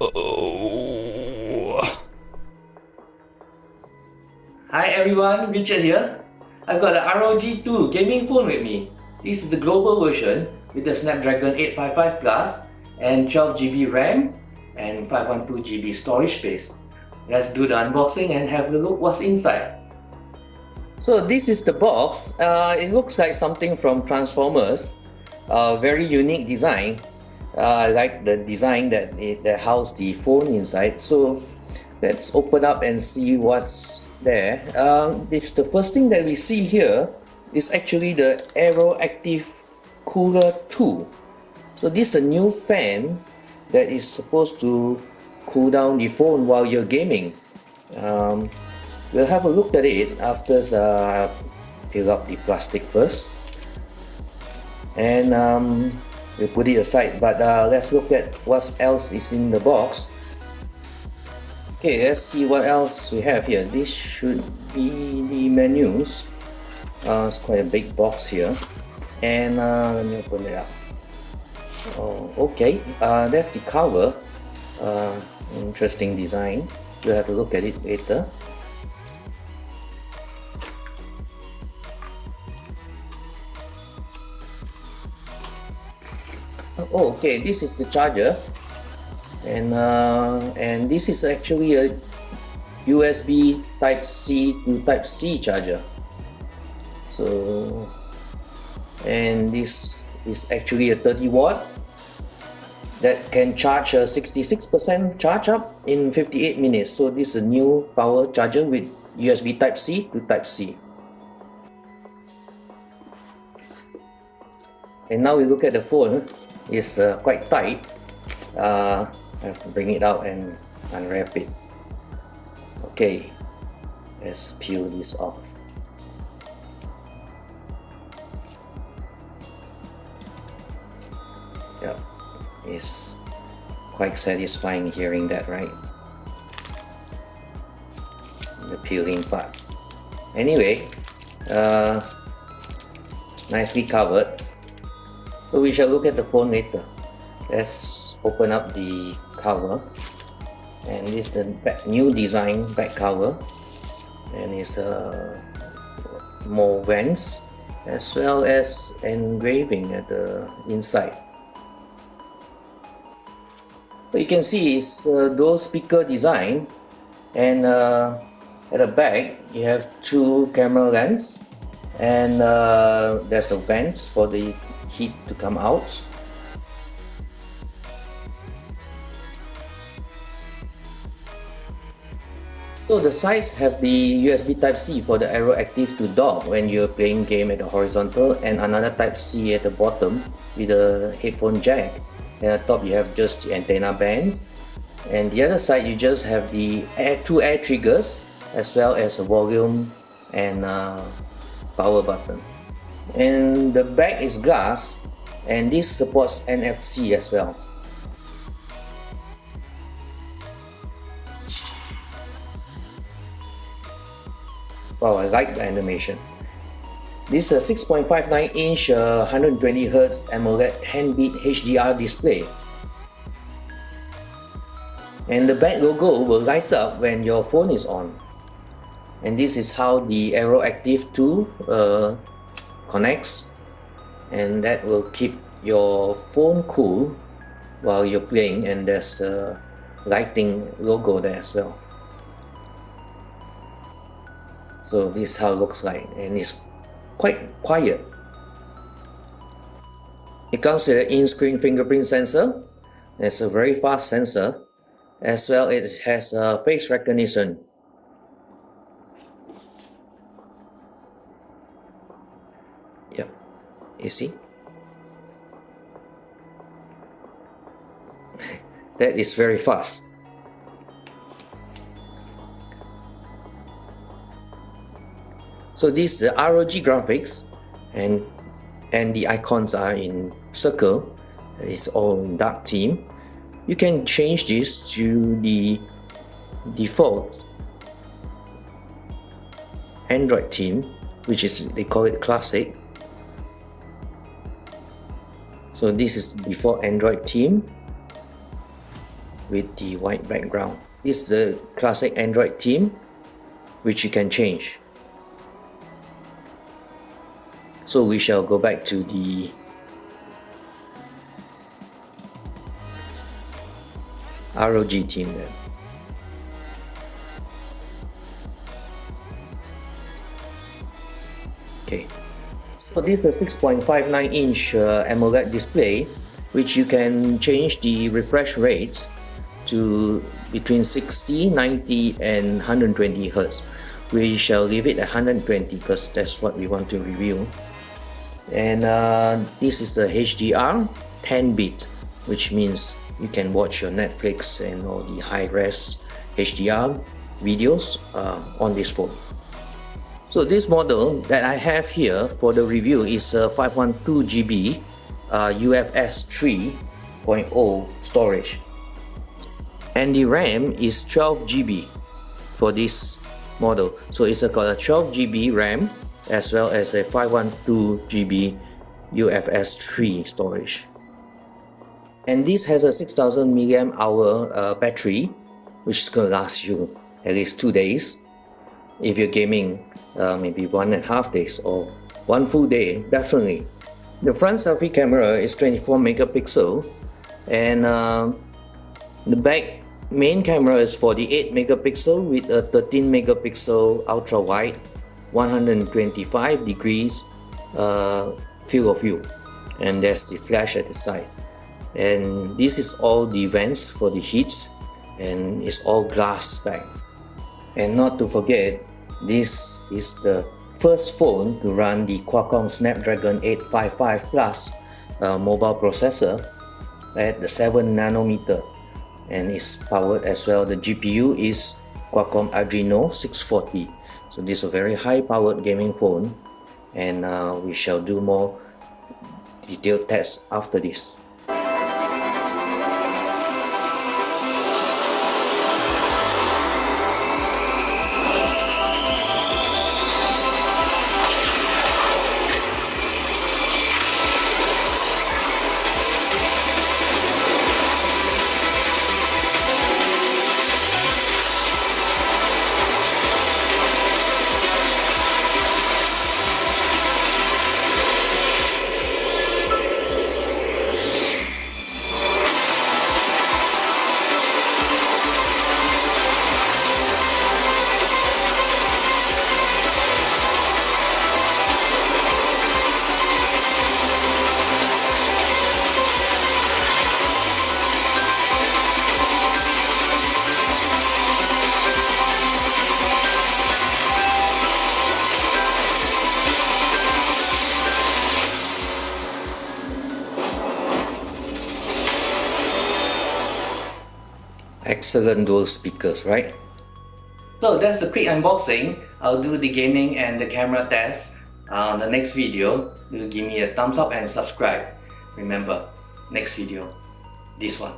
Hi everyone, Richard here. I've got the ROG 2 gaming phone with me. This is the global version with the Snapdragon 855 Plus and 12GB RAM and 512GB storage space. Let's do the unboxing and have a look what's inside. So this is the box. It looks like something from Transformers. Very unique design. I like the design that housed the phone inside. So let's open up and see what's there. It's the first thing that we see here is actually the Aero Active Cooler 2. So this is a new fan that is supposed to cool down the phone while you're gaming. We'll have a look at it after peel up the plastic first. And we'll put it aside, but let's look at what else is in the box. Okay, let's see what else we have here. This should be the menus. It's quite a big box here. And let me open it up. Oh, okay, that's the cover. Interesting design. We'll have a look at it later. Oh, okay, this is the charger, and this is actually a USB Type-C to Type-C charger. So, and this is actually a 30 watt that can charge a 66% charge up in 58 minutes. So this is a new power charger with USB Type-C to Type-C. And now we look at the phone. It's quite tight. I have to bring it out and unwrap it. Okay, let's peel this off. Yep, it's quite satisfying hearing that, right? The peeling part. Anyway, nicely covered. So we shall look at the phone later. Let's open up the cover, and this is the new design back cover, and it's more vents as well as engraving at the inside. What you can see is dual speaker design, and at the back you have two camera lenses, and there's the vents for the heat to come out. So the sides have the USB Type-C for the Aero Active to dock when you're playing game at the horizontal, and another Type-C at the bottom with a headphone jack. And at the top you have just the antenna band, and the other side you just have the two air triggers as well as a volume and power button. And the back is glass, and this supports NFC as well. Wow, I like the animation. This is a 6.59 inch 120Hz AMOLED hand-beat HDR display. And the back logo will light up when your phone is on. And this is how the Aero Active 2 connects, and that will keep your phone cool while you're playing, and there's a lighting logo there as well. So this is how it looks like, and it's quite quiet. It comes with an in-screen fingerprint sensor. It's a very fast sensor, as well it has face recognition. Yep, you see? That is very fast. So this is the ROG graphics, and the icons are in circle. It's all in dark theme. You can change this to the default Android theme, which is, they call it classic. So this is the default Android theme. with the white background. This is the classic Android theme, which you can change. So we shall go back to the ROG theme then. Okay, so this is a 6.59-inch AMOLED display, which you can change the refresh rate to between 60, 90 and 120 Hz. We shall leave it at 120 because that's what we want to review. And this is a HDR 10-bit, which means you can watch your Netflix and all the high-res HDR videos on this phone. So this model that I have here for the review is a 512GB UFS 3.0 storage, and the RAM is 12GB for this model. So it's got a 12GB RAM as well as a 512GB UFS 3 storage. And this has a 6000 mAh battery, which is going to last you at least 2 days. If you're gaming, maybe 1.5 days or 1 full day, definitely. The front selfie camera is 24 megapixel, and the back main camera is 48 megapixel with a 13 megapixel ultra wide 125 degrees field of view, and there's the flash at the side. And this is all the vents for the heat, and it's all glass back. And not to forget, this is the first phone to run the Qualcomm Snapdragon 855 Plus mobile processor at the 7nm, and is powered as well. The GPU is Qualcomm Adreno 640. So this is a very high powered gaming phone, and we shall do more detailed tests after this. Excellent dual speakers, right? So that's the quick unboxing. I'll do the gaming and the camera test on the next video. Do give me a thumbs up and subscribe. Remember, next video, this one.